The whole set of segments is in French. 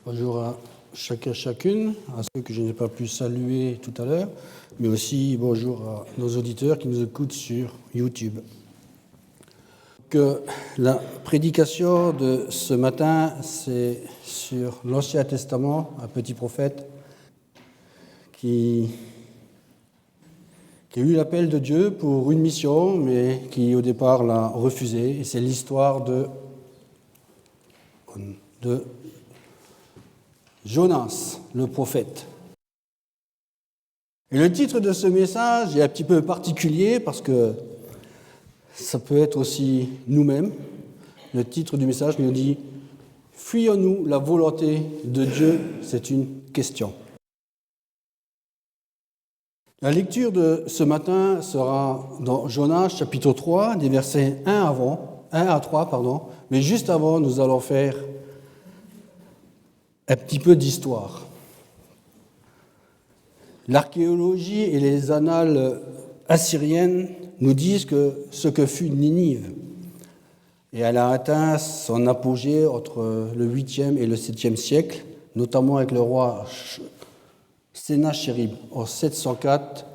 Bonjour à chacun, chacune, à ceux que je n'ai pas pu saluer tout à l'heure, mais aussi bonjour à nos auditeurs qui nous écoutent sur YouTube. Que la prédication de ce matin, c'est sur l'Ancien Testament, un petit prophète qui a eu l'appel de Dieu pour une mission, mais qui au départ l'a refusé. Et c'est l'histoire de Jonas, le prophète. Et le titre de ce message est un petit peu particulier parce que ça peut être aussi nous-mêmes. Le titre du message nous dit « Fuyons-nous la volonté de Dieu ?» C'est une question. La lecture de ce matin sera dans Jonas chapitre 3, des versets 1 à 3, mais juste avant, nous allons faire un petit peu d'histoire. L'archéologie et les annales assyriennes nous disent que ce que fut Ninive, et elle a atteint son apogée entre le 8e et le 7e siècle, notamment avec le roi Sénachérib en 704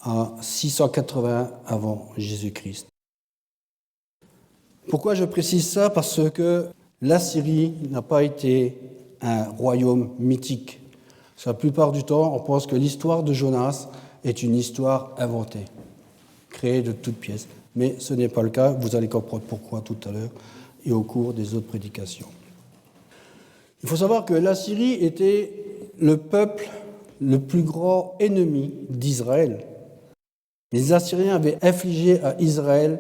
à 680 avant Jésus-Christ. Pourquoi je précise ça ? Parce que l'Assyrie n'a pas été un royaume mythique. La plupart du temps, on pense que l'histoire de Jonas est une histoire inventée, créée de toutes pièces. Mais ce n'est pas le cas, vous allez comprendre pourquoi tout à l'heure et au cours des autres prédications. Il faut savoir que l'Assyrie était le peuple le plus grand ennemi d'Israël. Les Assyriens avaient infligé à Israël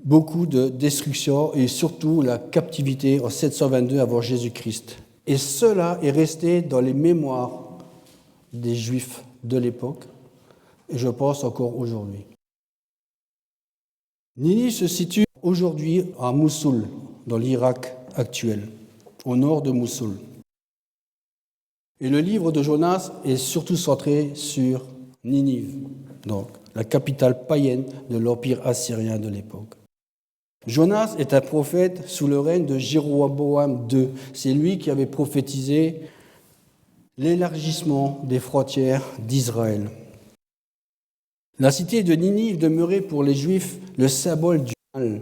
beaucoup de destruction et surtout la captivité en 722 avant Jésus-Christ. Et cela est resté dans les mémoires des Juifs de l'époque, et je pense encore aujourd'hui. Ninive se situe aujourd'hui à Mossoul, dans l'Irak actuel, au nord de Mossoul. Et le livre de Jonas est surtout centré sur Ninive, donc la capitale païenne de l'Empire assyrien de l'époque. Jonas est un prophète sous le règne de Jéroboam II. C'est lui qui avait prophétisé l'élargissement des frontières d'Israël. La cité de Ninive demeurait pour les Juifs le symbole du mal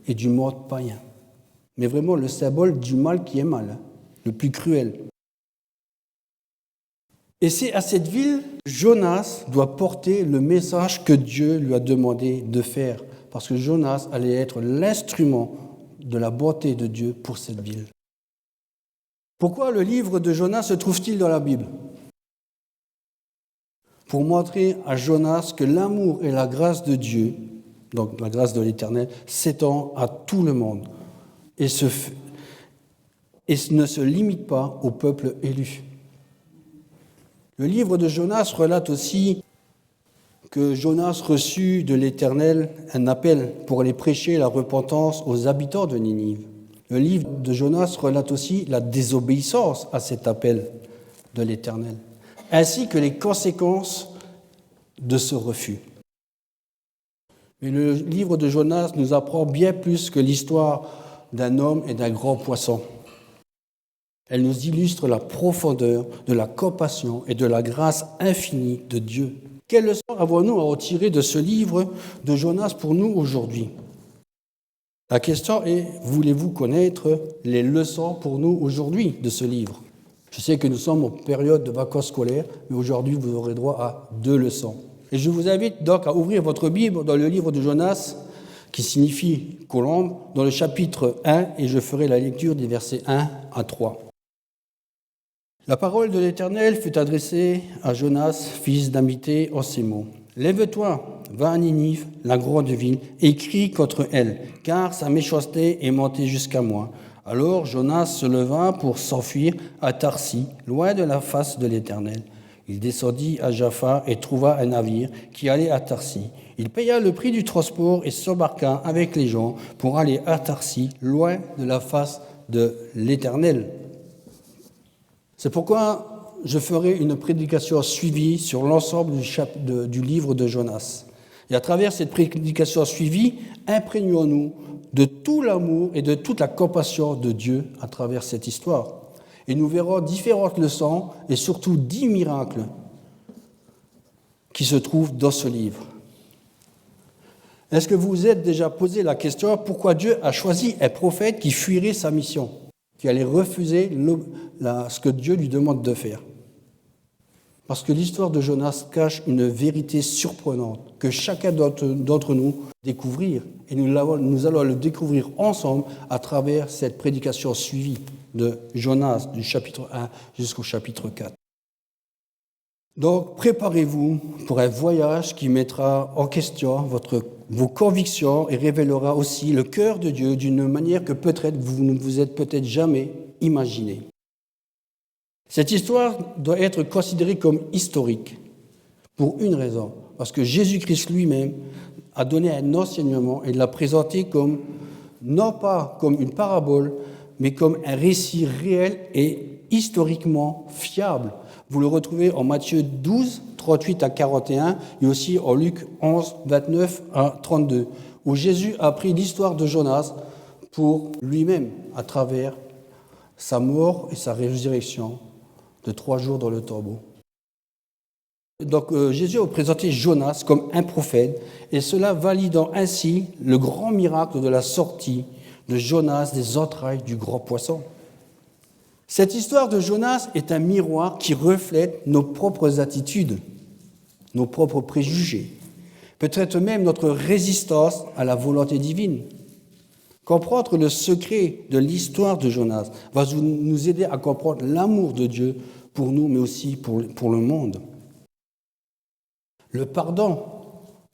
et du monde païen. Mais vraiment le symbole du mal qui est mal, le plus cruel. Et c'est à cette ville que Jonas doit porter le message que Dieu lui a demandé de faire. Parce que Jonas allait être l'instrument de la bonté de Dieu pour cette ville. Pourquoi le livre de Jonas se trouve-t-il dans la Bible ? Pour montrer à Jonas que l'amour et la grâce de Dieu, donc la grâce de l'Éternel, s'étend à tout le monde et ne se limite pas au peuple élu. Le livre de Jonas relate aussi que Jonas reçut de l'Éternel un appel pour aller prêcher la repentance aux habitants de Ninive. Le livre de Jonas relate aussi la désobéissance à cet appel de l'Éternel, ainsi que les conséquences de ce refus. Mais le livre de Jonas nous apprend bien plus que l'histoire d'un homme et d'un grand poisson. Elle nous illustre la profondeur de la compassion et de la grâce infinie de Dieu. Quelle leçon avons-nous à en tirer de ce livre de Jonas pour nous aujourd'hui ? La question est, voulez-vous connaître les leçons pour nous aujourd'hui de ce livre ? Je sais que nous sommes en période de vacances scolaires, mais aujourd'hui vous aurez droit à 2 leçons. Et je vous invite donc à ouvrir votre Bible dans le livre de Jonas, qui signifie colombe, dans le chapitre 1, et je ferai la lecture des versets 1 à 3. La parole de l'Éternel fut adressée à Jonas, fils d'Amittai, en ces mots. « Lève-toi, va à Ninive, la grande ville, et crie contre elle, car sa méchanceté est montée jusqu'à moi. » Alors Jonas se leva pour s'enfuir à Tarsis, loin de la face de l'Éternel. Il descendit à Jaffa et trouva un navire qui allait à Tarsis. Il paya le prix du transport et s'embarqua avec les gens pour aller à Tarsis, loin de la face de l'Éternel. C'est pourquoi je ferai une prédication suivie sur l'ensemble du livre de Jonas. Et à travers cette prédication suivie, imprégnons-nous de tout l'amour et de toute la compassion de Dieu à travers cette histoire. Et nous verrons différentes leçons et surtout 10 miracles qui se trouvent dans ce livre. Est-ce que vous vous êtes déjà posé la question pourquoi Dieu a choisi un prophète qui fuirait sa mission, qui allait refuser ce que Dieu lui demande de faire? Parce que l'histoire de Jonas cache une vérité surprenante que chacun d'entre nous découvrir. Et nous allons le découvrir ensemble à travers cette prédication suivie de Jonas, du chapitre 1 jusqu'au chapitre 4. Donc, préparez-vous pour un voyage qui mettra en question vos convictions et révélera aussi le cœur de Dieu d'une manière que peut-être vous ne vous êtes peut-être jamais imaginé. Cette histoire doit être considérée comme historique pour une raison, parce que Jésus-Christ lui-même a donné un enseignement et l'a présenté comme, non pas comme une parabole, mais comme un récit réel et historiquement fiable. Vous le retrouvez en Matthieu 12, 38 à 41, et aussi en Luc 11, 29 à 32, où Jésus a pris l'histoire de Jonas pour lui-même, à travers sa mort et sa résurrection de 3 jours dans le tombeau. Donc Jésus a présenté Jonas comme un prophète, et cela validant ainsi le grand miracle de la sortie de Jonas des entrailles du grand poisson. Cette histoire de Jonas est un miroir qui reflète nos propres attitudes, nos propres préjugés, peut-être même notre résistance à la volonté divine. Comprendre le secret de l'histoire de Jonas va nous aider à comprendre l'amour de Dieu pour nous, mais aussi pour le monde. Le pardon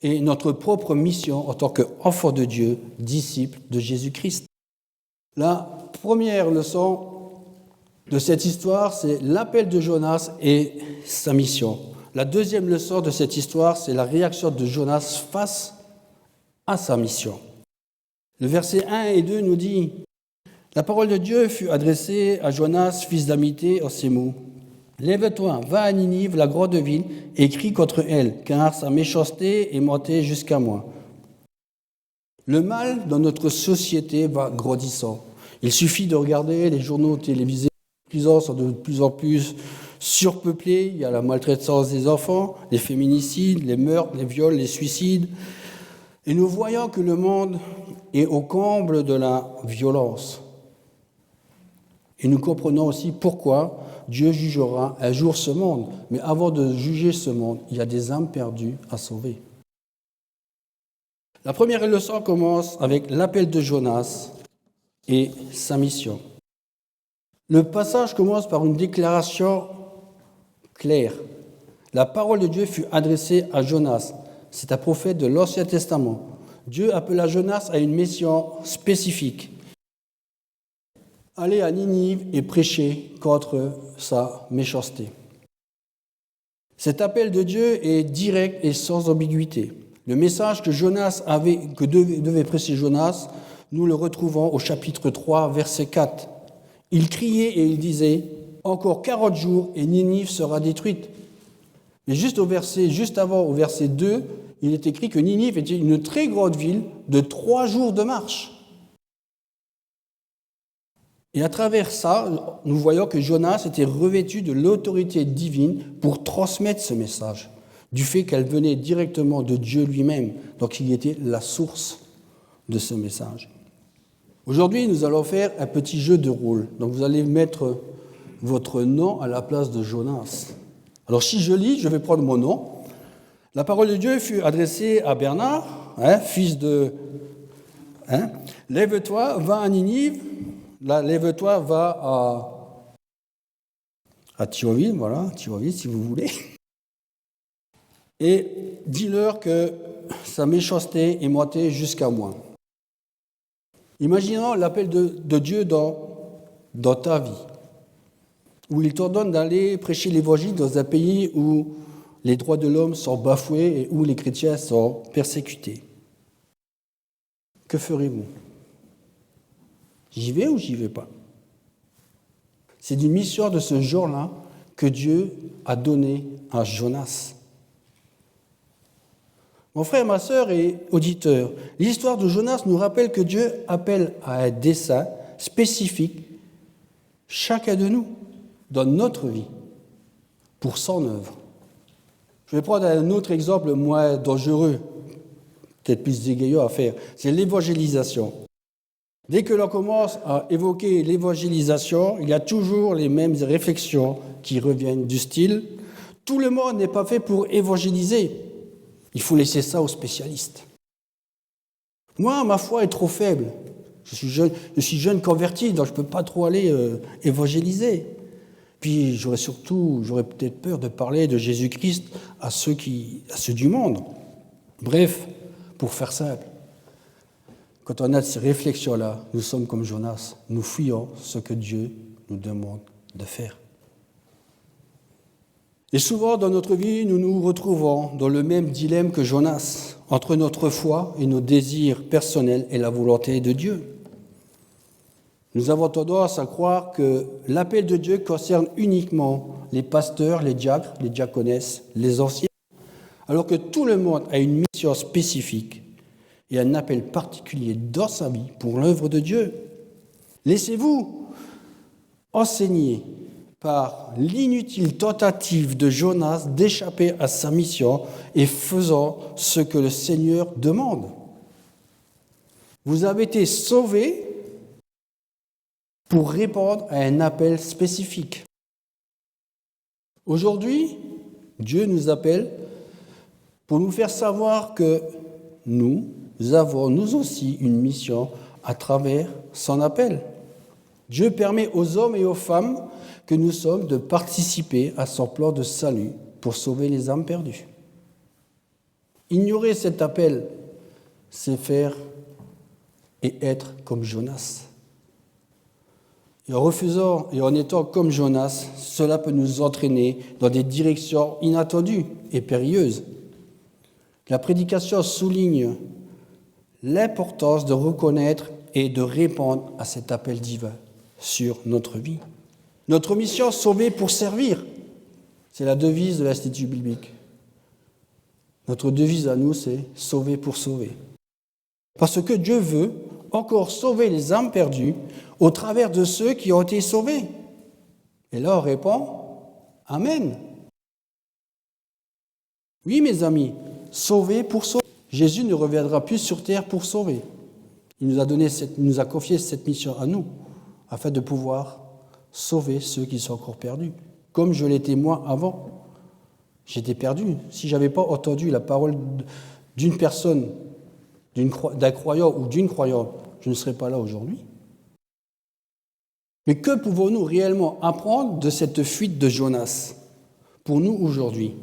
est notre propre mission en tant qu'enfants de Dieu, disciples de Jésus-Christ. La première leçon de cette histoire, c'est l'appel de Jonas et sa mission. La deuxième leçon de cette histoire, c'est la réaction de Jonas face à sa mission. Le verset 1 et 2 nous dit « La parole de Dieu fut adressée à Jonas, fils d'Amitée, en ces mots. « Lève-toi, va à Ninive, la grande ville, et crie contre elle, car sa méchanceté est montée jusqu'à moi. » Le mal dans notre société va grandissant. Il suffit de regarder les journaux télévisés. Les prisons sont de plus en plus surpeuplées. Il y a la maltraitance des enfants, les féminicides, les meurtres, les viols, les suicides. Et nous voyons que le monde est au comble de la violence. Et nous comprenons aussi pourquoi Dieu jugera un jour ce monde. Mais avant de juger ce monde, il y a des âmes perdues à sauver. La première leçon commence avec l'appel de Jonas et sa mission. Le passage commence par une déclaration claire. La parole de Dieu fut adressée à Jonas. C'est un prophète de l'Ancien Testament. Dieu appela Jonas à une mission spécifique. Aller à Ninive et prêcher contre sa méchanceté. Cet appel de Dieu est direct et sans ambiguïté. Le message que devait prêcher Jonas, nous le retrouvons au chapitre 3, verset 4. Il criait et il disait « Encore 40 jours et Ninive sera détruite ». Mais juste avant, au verset 2, il est écrit que Ninive était une très grande ville de 3 jours de marche. Et à travers ça, nous voyons que Jonas était revêtu de l'autorité divine pour transmettre ce message, du fait qu'elle venait directement de Dieu lui-même, donc il était la source de ce message. Aujourd'hui, nous allons faire un petit jeu de rôle. Donc vous allez mettre votre nom à la place de Jonas. Alors si je lis, je vais prendre mon nom. La parole de Dieu fut adressée à Bernard, fils de... Lève-toi, va à Ninive. Là, lève-toi, va à Thionville, voilà, Thionville si vous voulez. Et dis-leur que sa méchanceté est montée jusqu'à moi. Imaginons l'appel de Dieu dans ta vie, où il t'ordonne d'aller prêcher l'évangile dans un pays où les droits de l'homme sont bafoués et où les chrétiens sont persécutés. Que ferez-vous? J'y vais ou j'y vais pas? C'est une mission de ce jour-là que Dieu a donnée à Jonas. Mon frère, ma sœur et auditeurs, l'histoire de Jonas nous rappelle que Dieu appelle à un dessein spécifique chacun de nous dans notre vie pour son œuvre. Je vais prendre un autre exemple moins dangereux, peut-être plus égayant à faire, c'est l'évangélisation. Dès que l'on commence à évoquer l'évangélisation, il y a toujours les mêmes réflexions qui reviennent du style « Tout le monde n'est pas fait pour évangéliser, il faut laisser ça aux spécialistes. » Moi, ma foi est trop faible. Je suis jeune converti, donc je ne peux pas trop aller évangéliser. Puis j'aurais peut-être peur de parler de Jésus-Christ à ceux du monde. Bref, pour faire simple, quand on a ces réflexions-là, nous sommes comme Jonas, nous fuyons ce que Dieu nous demande de faire. Et souvent dans notre vie, nous nous retrouvons dans le même dilemme que Jonas, entre notre foi et nos désirs personnels et la volonté de Dieu. Nous avons tendance à croire que l'appel de Dieu concerne uniquement les pasteurs, les diacres, les diaconesses, les anciens, alors que tout le monde a une mission spécifique et un appel particulier dans sa vie pour l'œuvre de Dieu. Laissez-vous enseigner par l'inutile tentative de Jonas d'échapper à sa mission et faisant ce que le Seigneur demande. Vous avez été sauvés pour répondre à un appel spécifique. Aujourd'hui, Dieu nous appelle pour nous faire savoir que nous avons nous aussi une mission à travers son appel. Dieu permet aux hommes et aux femmes que nous sommes de participer à son plan de salut pour sauver les âmes perdues. Ignorer cet appel, c'est faire et être comme Jonas. Et en refusant et en étant comme Jonas, cela peut nous entraîner dans des directions inattendues et périlleuses. La prédication souligne l'importance de reconnaître et de répondre à cet appel divin sur notre vie. Notre mission, sauver pour servir, c'est la devise de l'Institut biblique. Notre devise à nous, c'est sauver pour sauver. Parce que Dieu veut encore sauver les âmes perdues au travers de ceux qui ont été sauvés. Et là, on répond « Amen ». Oui, mes amis, sauver pour sauver. Jésus ne reviendra plus sur terre pour sauver. Il nous a confié cette mission à nous, afin de pouvoir sauver ceux qui sont encore perdus. Comme je l'étais moi avant. J'étais perdu. Si je n'avais pas entendu la parole d'une personne, d'un croyant ou d'une croyante, je ne serais pas là aujourd'hui. Mais que pouvons-nous réellement apprendre de cette fuite de Jonas pour nous aujourd'hui?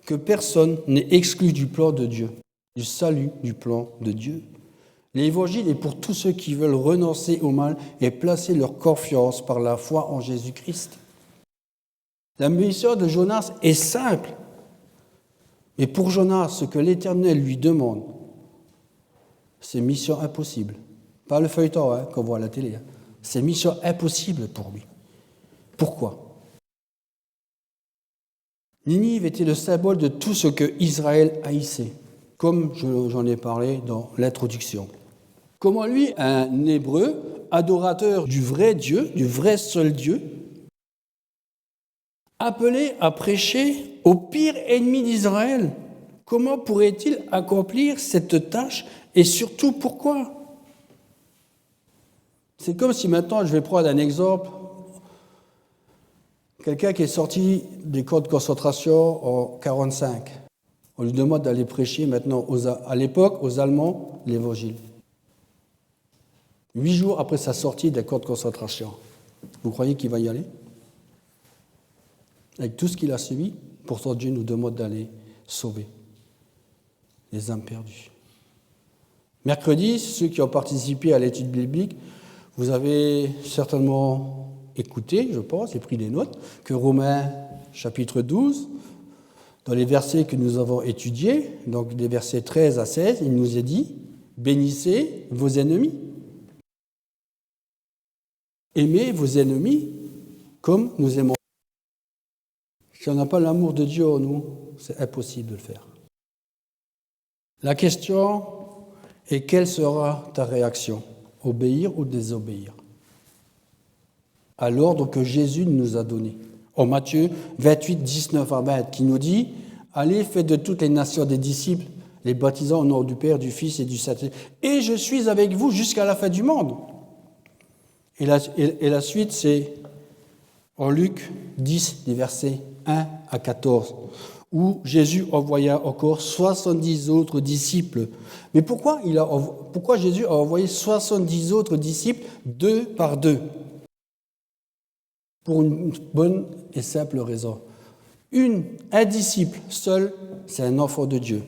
Que personne n'est exclu du plan de Dieu, du salut du plan de Dieu. L'évangile est pour tous ceux qui veulent renoncer au mal et placer leur confiance par la foi en Jésus-Christ. La mission de Jonas est simple. Et pour Jonas, ce que l'Éternel lui demande, c'est mission impossible. Pas le feuilleton qu'on voit à la télé. C'est mission impossible pour lui. Pourquoi? Ninive était le symbole de tout ce que Israël haïssait, comme j'en ai parlé dans l'introduction. Comment lui, un Hébreu, adorateur du vrai Dieu, du vrai seul Dieu, appelé à prêcher au pire ennemi d'Israël, comment pourrait-il accomplir cette tâche et surtout pourquoi? C'est comme si maintenant, je vais prendre un exemple, quelqu'un qui est sorti des camps de concentration en 1945. On lui demande d'aller prêcher maintenant, à l'époque, aux Allemands, l'Évangile. 8 jours après sa sortie des camps de concentration. Vous croyez qu'il va y aller? Avec tout ce qu'il a subi, pourtant Dieu nous demande d'aller sauver les âmes perdues. Mercredi, ceux qui ont participé à l'étude biblique, vous avez certainement écouté, je pense, et pris des notes, que Romains chapitre 12, dans les versets que nous avons étudiés, donc des versets 13 à 16, il nous est dit « Bénissez vos ennemis. Aimez vos ennemis comme nous aimons. » Si on n'a pas l'amour de Dieu en nous, c'est impossible de le faire. La question est, quelle sera ta réaction ? Obéir ou désobéir à l'ordre que Jésus nous a donné. En Matthieu 28, 19 à 20, qui nous dit « Allez, faites de toutes les nations des disciples, les baptisant au nom du Père, du Fils et du Saint-Esprit, et je suis avec vous jusqu'à la fin du monde. » Et la suite, c'est en Luc 10, des versets 1 à 14, où Jésus envoya encore 70 autres disciples. Mais pourquoi Jésus a envoyé 70 autres disciples deux par deux ? Pour une bonne et simple raison. Un disciple seul, c'est un enfant de Dieu.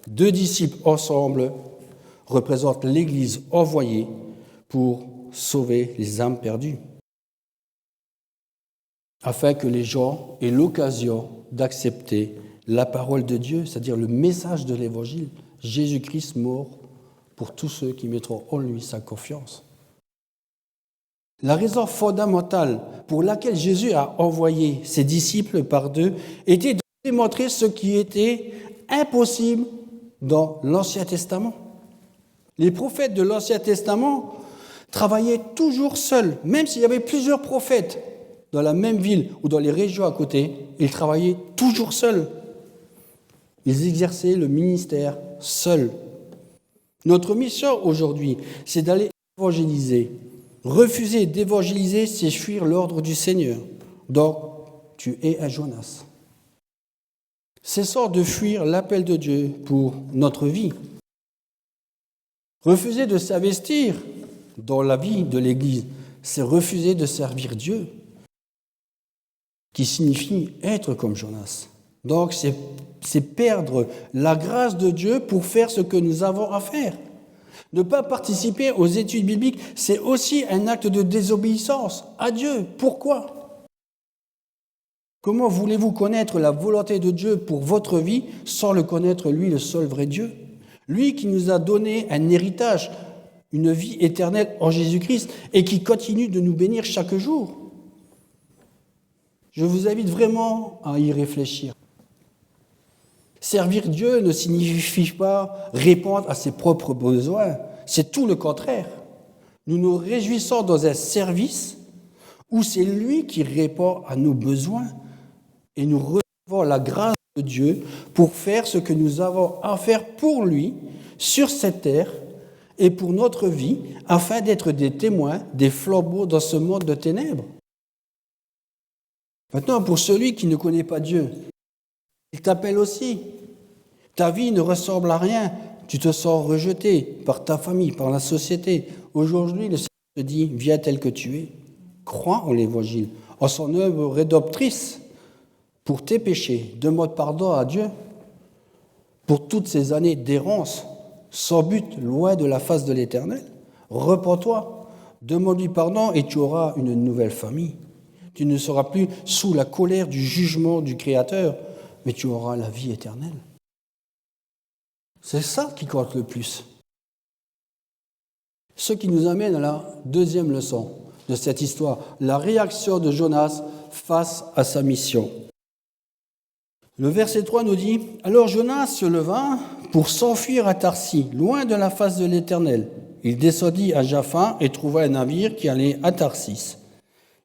Deux disciples ensemble représentent l'Église envoyée pour sauver les âmes perdues, afin que les gens aient l'occasion d'accepter la parole de Dieu, c'est-à-dire le message de l'Évangile, Jésus-Christ mort pour tous ceux qui mettront en lui sa confiance. La raison fondamentale pour laquelle Jésus a envoyé ses disciples par deux était de démontrer ce qui était impossible dans l'Ancien Testament. Les prophètes de l'Ancien Testament travaillaient toujours seuls, même s'il y avait plusieurs prophètes dans la même ville ou dans les régions à côté, ils travaillaient toujours seuls. Ils exerçaient le ministère seuls. Notre mission aujourd'hui, c'est d'aller évangéliser. Refuser d'évangéliser, c'est fuir l'ordre du Seigneur. Donc, tu es un Jonas. Cessons de fuir l'appel de Dieu pour notre vie. Refuser de s'investir dans la vie de l'Église, c'est refuser de servir Dieu, qui signifie être comme Jonas. Donc, c'est perdre la grâce de Dieu pour faire ce que nous avons à faire. Ne pas participer aux études bibliques, c'est aussi un acte de désobéissance à Dieu. Pourquoi ? Comment voulez-vous connaître la volonté de Dieu pour votre vie sans le connaître, lui, le seul vrai Dieu ? Lui qui nous a donné un héritage, une vie éternelle en Jésus-Christ et qui continue de nous bénir chaque jour. Je vous invite vraiment à y réfléchir. Servir Dieu ne signifie pas répondre à ses propres besoins. C'est tout le contraire. Nous nous réjouissons dans un service où c'est lui qui répond à nos besoins et nous recevons la grâce de Dieu pour faire ce que nous avons à faire pour lui sur cette terre et pour notre vie afin d'être des témoins, des flambeaux dans ce monde de ténèbres. Maintenant, pour celui qui ne connaît pas Dieu, il t'appelle aussi. Ta vie ne ressemble à rien. Tu te sens rejeté par ta famille, par la société. Aujourd'hui, le Seigneur te dit, viens tel que tu es. Crois en l'Évangile, en son œuvre rédemptrice pour tes péchés. Demande pardon à Dieu pour toutes ces années d'errance, sans but, loin de la face de l'Éternel. Repens-toi, demande-lui pardon et tu auras une nouvelle famille. Tu ne seras plus sous la colère du jugement du Créateur, mais tu auras la vie éternelle. C'est ça qui compte le plus. Ce qui nous amène à la deuxième leçon de cette histoire, la réaction de Jonas face à sa mission. Le verset 3 nous dit « Alors Jonas se leva pour s'enfuir à Tarsis, loin de la face de l'Éternel. Il descendit à Jaffa et trouva un navire qui allait à Tarsis.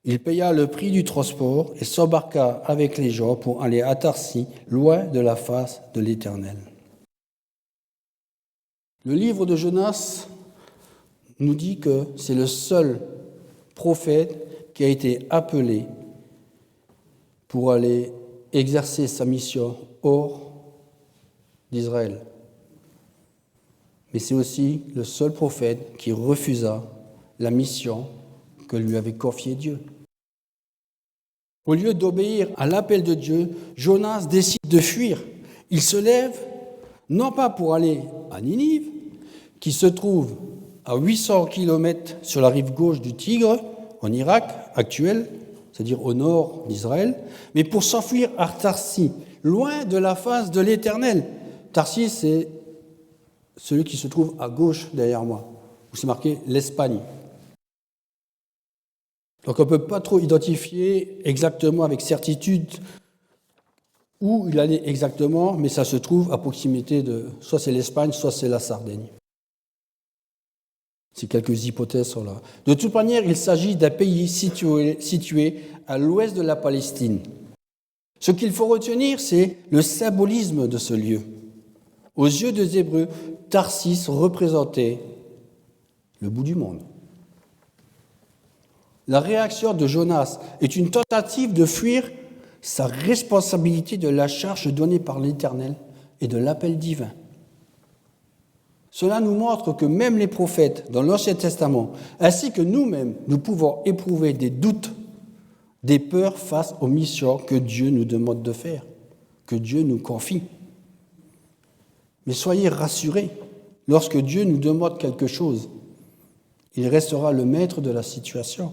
Il paya le prix du transport et s'embarqua avec les gens pour aller à Tarsis, loin de la face de l'Éternel. » Le livre de Jonas nous dit que c'est le seul prophète qui a été appelé pour aller exercer sa mission hors d'Israël. Mais c'est aussi le seul prophète qui refusa la mission que lui avait confiée Dieu. Au lieu d'obéir à l'appel de Dieu, Jonas décide de fuir. Il se lève, non pas pour aller à Ninive, qui se trouve à 800 km sur la rive gauche du Tigre, en Irak actuel, c'est-à-dire au nord d'Israël, mais pour s'enfuir à Tarsis, loin de la face de l'Éternel. Tarsis, c'est celui qui se trouve à gauche derrière moi, où c'est marqué l'Espagne. Donc on ne peut pas trop identifier exactement avec certitude où il allait exactement, mais ça se trouve à proximité de, soit c'est l'Espagne, soit c'est la Sardaigne. Ces quelques hypothèses sont là. De toute manière, il s'agit d'un pays situé à l'ouest de la Palestine. Ce qu'il faut retenir, c'est le symbolisme de ce lieu. Aux yeux des Hébreux, Tarsis représentait le bout du monde. La réaction de Jonas est une tentative de fuir sa responsabilité de la charge donnée par l'Éternel et de l'appel divin. Cela nous montre que même les prophètes dans l'Ancien Testament, ainsi que nous-mêmes, nous pouvons éprouver des doutes, des peurs face aux missions que Dieu nous demande de faire, que Dieu nous confie. Mais soyez rassurés, lorsque Dieu nous demande quelque chose, il restera le maître de la situation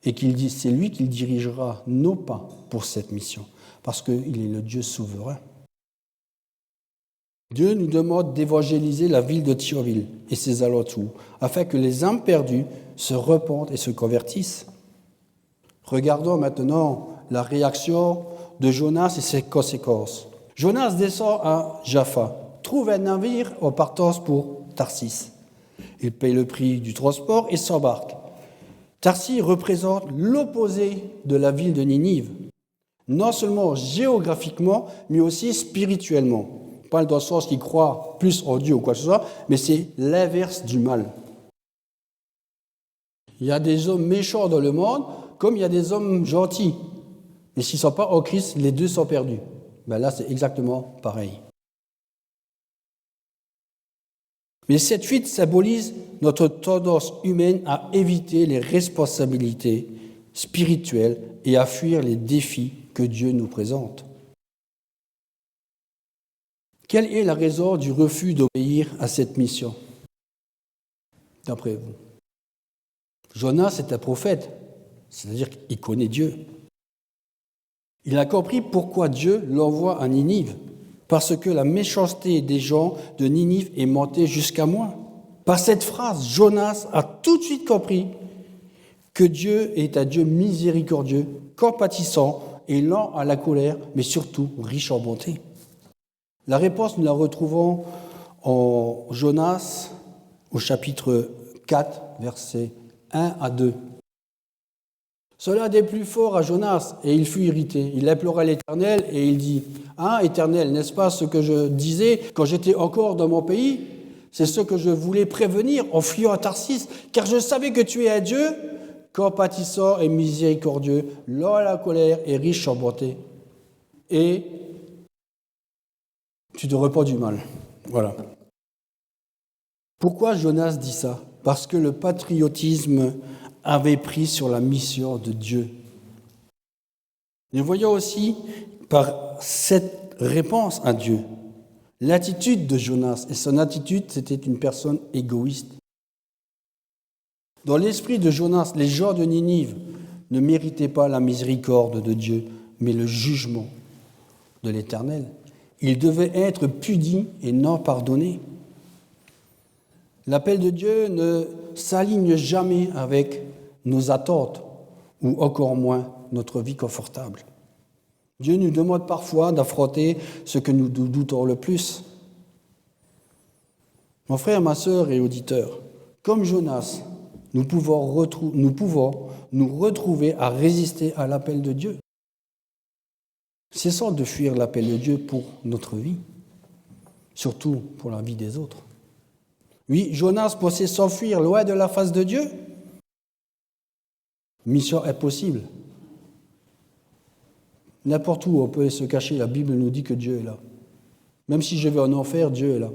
et c'est lui qui dirigera nos pas pour cette mission, parce qu'il est le Dieu souverain. Dieu nous demande d'évangéliser la ville de Thionville et ses alentours, afin que les âmes perdues se repentent et se convertissent. Regardons maintenant la réaction de Jonas et ses conséquences. Jonas descend à Jaffa, trouve un navire en partance pour Tarsis. Il paye le prix du transport et s'embarque. Tarsis représente l'opposé de la ville de Ninive, non seulement géographiquement, mais aussi spirituellement. Pas dans le sens qu'il croit plus en Dieu ou quoi que ce soit, mais c'est l'inverse du mal. Il y a des hommes méchants dans le monde, comme il y a des hommes gentils. Mais s'ils ne sont pas en Christ, les deux sont perdus. Ben là, c'est exactement pareil. Mais cette fuite symbolise notre tendance humaine à éviter les responsabilités spirituelles et à fuir les défis que Dieu nous présente. Quelle est la raison du refus d'obéir à cette mission, d'après vous? Jonas est un prophète, c'est-à-dire qu'il connaît Dieu. Il a compris pourquoi Dieu l'envoie à Ninive, parce que la méchanceté des gens de Ninive est montée jusqu'à moi. Par cette phrase, Jonas a tout de suite compris que Dieu est un Dieu miséricordieux, compatissant et lent à la colère, mais surtout riche en bonté. La réponse, nous la retrouvons en Jonas, au chapitre 4, versets 1 à 2. Cela déplut fort à Jonas, et il fut irrité. Il implora l'Éternel, et il dit, « Ah, Éternel, n'est-ce pas ce que je disais quand j'étais encore dans mon pays? C'est ce que je voulais prévenir en fuyant à Tarsis, car je savais que tu es un Dieu compatissant et miséricordieux, lent à la colère et riche en bonté. Et tu te repens du mal. » Voilà. Pourquoi Jonas dit ça? Parce que le patriotisme avait pris sur la mission de Dieu. Nous voyons aussi par cette réponse à Dieu l'attitude de Jonas. Et son attitude, c'était une personne égoïste. Dans l'esprit de Jonas, les gens de Ninive ne méritaient pas la miséricorde de Dieu, mais le jugement de l'Éternel. Ils devaient être punis et non pardonnés. L'appel de Dieu ne s'aligne jamais avec nos attentes ou encore moins notre vie confortable. Dieu nous demande parfois d'affronter ce que nous doutons le plus. Mon frère, ma sœur et auditeurs, comme Jonas, nous pouvons nous retrouver à résister à l'appel de Dieu. Cessons de fuir l'appel de Dieu pour notre vie, surtout pour la vie des autres. Oui, Jonas pensait s'enfuir loin de la face de Dieu. Mission impossible. N'importe où on peut se cacher, la Bible nous dit que Dieu est là. Même si je vais en enfer, Dieu est là.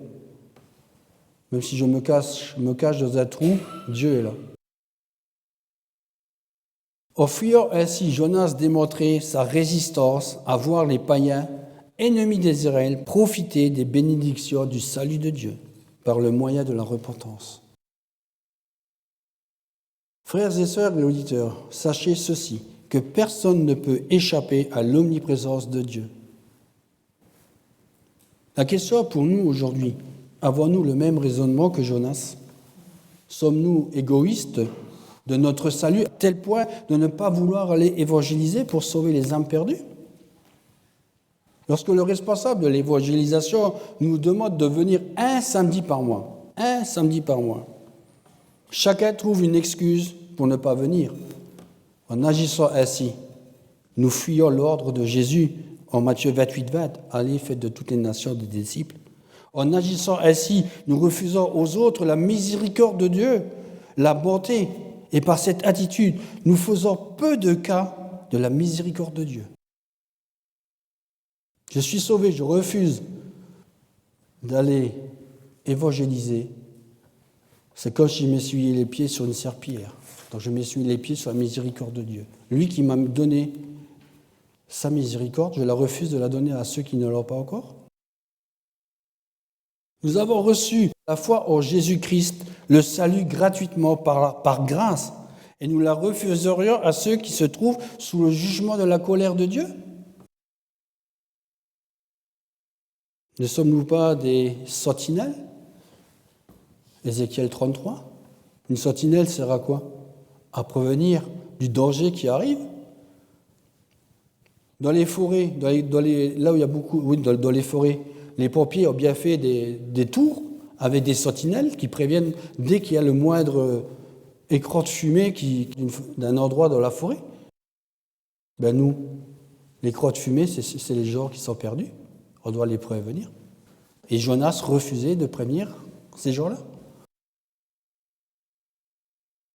Même si je me cache dans un trou, Dieu est là. En fuyant ainsi, Jonas démontrait sa résistance à voir les païens, ennemis d'Israël, profiter des bénédictions du salut de Dieu par le moyen de la repentance. Frères et sœurs et auditeurs, sachez ceci, que personne ne peut échapper à l'omniprésence de Dieu. La question pour nous aujourd'hui, avons-nous le même raisonnement que Jonas? Sommes-nous égoïstes de notre salut à tel point de ne pas vouloir aller évangéliser pour sauver les âmes perdues? Lorsque le responsable de l'évangélisation nous demande de venir un samedi par mois, chacun trouve une excuse pour ne pas venir. En agissant ainsi, nous fuyons l'ordre de Jésus en Matthieu 28-20, allez, faites de toutes les nations des disciples. En agissant ainsi, nous refusons aux autres la miséricorde de Dieu, la bonté, et par cette attitude, nous faisons peu de cas de la miséricorde de Dieu. Je suis sauvé, je refuse d'aller évangéliser. C'est comme si je m'essuyais les pieds sur une serpillière. Donc je m'essuie les pieds sur la miséricorde de Dieu. Lui qui m'a donné sa miséricorde, je la refuse de la donner à ceux qui ne l'ont pas encore. Nous avons reçu la foi en Jésus-Christ, le salut gratuitement par grâce, et nous la refuserions à ceux qui se trouvent sous le jugement de la colère de Dieu? Ne sommes-nous pas des sentinelles? Ézéchiel 33. Une sentinelle sert à quoi? À prévenir du danger qui arrive. Dans les forêts, là où il y a beaucoup, oui, dans les forêts, les pompiers ont bien fait des tours avec des sentinelles qui préviennent dès qu'il y a le moindre écran de fumée d'un endroit dans la forêt. Ben nous, l'écran de fumée, c'est les gens qui sont perdus. On doit les prévenir. Et Jonas refusait de prévenir ces gens-là.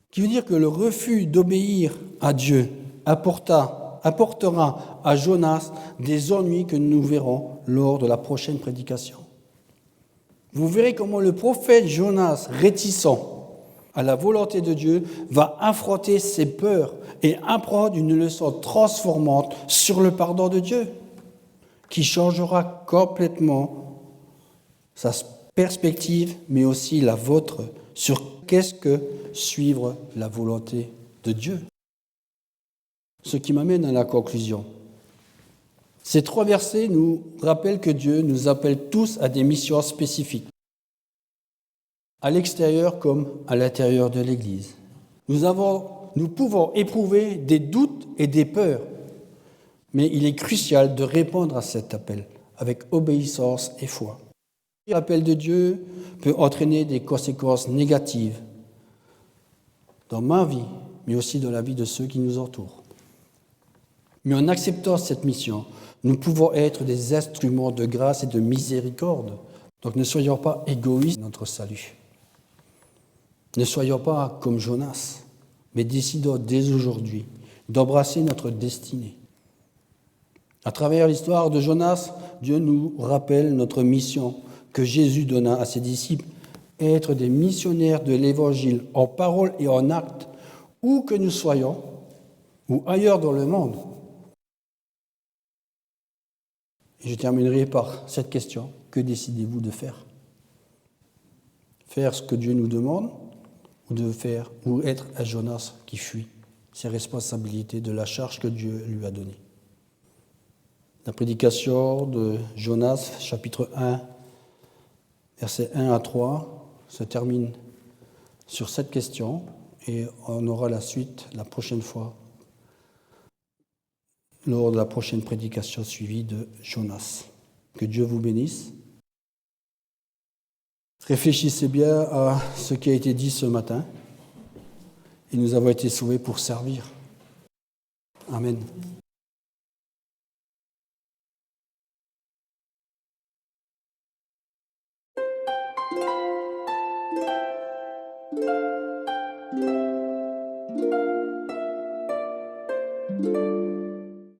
Qui veut dire que le refus d'obéir à Dieu apportera à Jonas des ennuis que nous verrons lors de la prochaine prédication. Vous verrez comment le prophète Jonas, réticent à la volonté de Dieu, va affronter ses peurs et apprendre une leçon transformante sur le pardon de Dieu, qui changera complètement sa perspective, mais aussi la vôtre, sur qu'est-ce que suivre la volonté de Dieu. Ce qui m'amène à la conclusion. Ces 3 versets nous rappellent que Dieu nous appelle tous à des missions spécifiques, à l'extérieur comme à l'intérieur de l'Église. Nous pouvons éprouver des doutes et des peurs, mais il est crucial de répondre à cet appel avec obéissance et foi. L'appel de Dieu peut entraîner des conséquences négatives dans ma vie, mais aussi dans la vie de ceux qui nous entourent. Mais en acceptant cette mission, nous pouvons être des instruments de grâce et de miséricorde. Donc ne soyons pas égoïstes dans notre salut. Ne soyons pas comme Jonas, mais décidons dès aujourd'hui d'embrasser notre destinée. À travers l'histoire de Jonas, Dieu nous rappelle notre mission que Jésus donna à ses disciples, être des missionnaires de l'Évangile en parole et en acte, où que nous soyons, ou ailleurs dans le monde. Et je terminerai par cette question. Que décidez-vous de faire? Faire ce que Dieu nous demande ou être un Jonas qui fuit ses responsabilités de la charge que Dieu lui a donnée? La prédication de Jonas, chapitre 1, versets 1 à 3, se termine sur cette question et on aura la suite la prochaine fois, lors de la prochaine prédication suivie de Jonas. Que Dieu vous bénisse. Réfléchissez bien à ce qui a été dit ce matin et nous avons été sauvés pour servir. Amen.